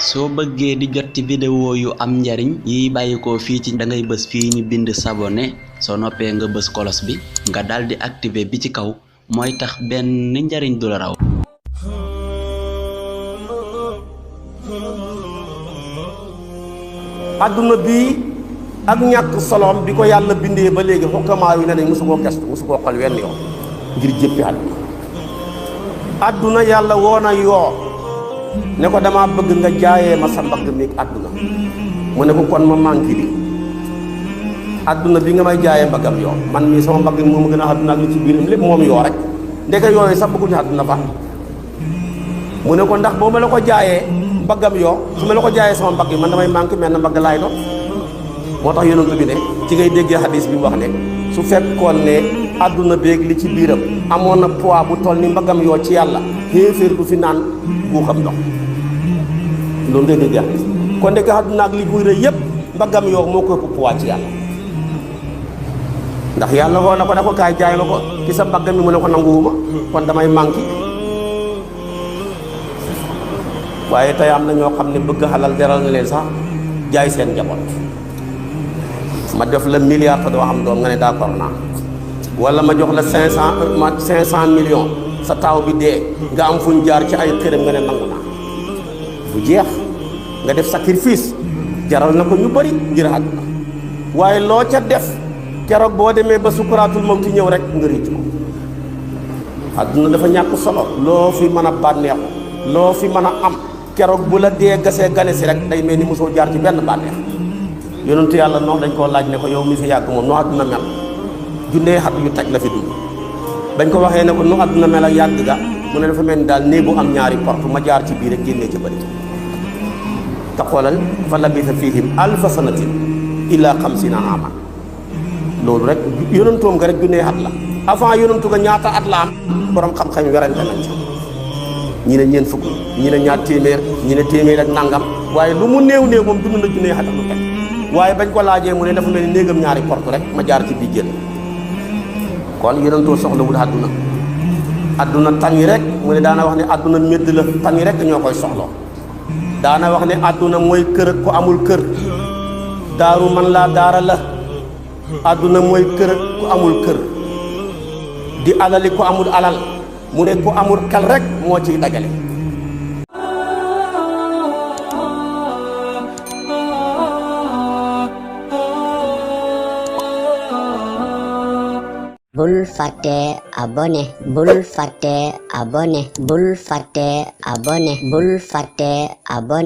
soo bëggee di jot ci vidéo yu am njariñ yi bàyyikoo fii ci da ngay bës fii ñu bind s'abonner soo noppee nga bës kolos bi nga daldi activer bi ci kaw mooy tax benn njariñ du la raw. aduna bi ak ñàkk solom bi ko yàlla bindee ba léegi xukkamaa yi ne nañ musu koo gestu musu koo xol wenn yoon ngir jéppi aduna yàlla woona yoo ne ko dama bëgg nga jaayee ma sa mbagg mi aduna mu ne ko kon ma manki di aduna bi nga may jaayee mbaggam yoo man mii sama mbagg moom gën a aduna ak li ci biiram lépp moom yoo rek ndeke yooyu sax bëgguñu aduna fa mu ne ko ndax boo ma la ko jaayee mbaggam yoo su ma la ko jaayee sama mbagg yi man damay manqué mel na mbagg laay doon moo tax yonent bi ne ci ngay déggee hadis bi mu wax ne su fekkoon ne adduna beeg li ci biiram amoon na poids bu toll ni mbaggam yoo ci yàlla xéeféer du fi naan guuxam ndox loolu ngay déggee hadis kon ndeke adduna ak li buy rëy yëpp mbaggam yoo moo ko ëpp poids ci yàlla ndax yàlla woo na ko da ko kaay jaay ma ko ci sa mbagg mi mu ne ko nanguwuma kon damay manqué waaye tey am na ñoo xam ne bëgg xalal jaral na leen sax jaay seen njaboot ma def la milliard te doo xam doom nga ne d'accord naa wala ma jox la 500 millions sa taaw bi dee nga am fuñ jaar ci ay xërëm nga ne nangu naa bu jeex nga def sacrifice jaral na ko ñu bari ngir àdduna waaye loo ca def keroog boo demee ba sukuraatul mawti ñëw rek nga riic ko àdduna dafa ñàkk solo loo fi mën a bànneexu loo fi mën a am keroog bu la dee gasee gane si rek day mel ni mosoo jaar ci benn bànneex yonentu yàlla noonu dañ koo laaj ne ko yow mi fi yàgg moom nu àdduna mel junnee xat yu taj la fi dund bañ ko waxee ne ko nu àdduna mel ak yàgg ga mu ne dafa mel ni daal néeg bu am ñaari porte ma jaar ci biir rek génnee ca bëri te xoolal fa labisa fihim alfa sanatin illa 50 aman loolu rek yonentoom nga rek junnee xat la avant yonentu ga ñaata at la am borom xam-xam werante nañ ci ñi ne ñeent fukk ñi ne ñaar téeméer ñi ne téeméer ak nangam waaye lu mu néew néew moom dund na junnee xat lu teg waaye bañ ko laajee mu ne dafa mel ni néegam ñaari porte rek ma jaar ci bii génn kon yonentoo soxlawul adduna tan yi rek mu ne daana wax ne adduna médd la tan yi rek ñoo koy soxloo daana wax ne adduna mooy kër ku amul kër daaru man laa daara la adduna mooy kër ku amul kër di alali ku amul alal mu ne ku amul xel rek moo ciy dajale bul fàtte abonné bul fàtte abonné bul fàtte abonné bul fàtte abonné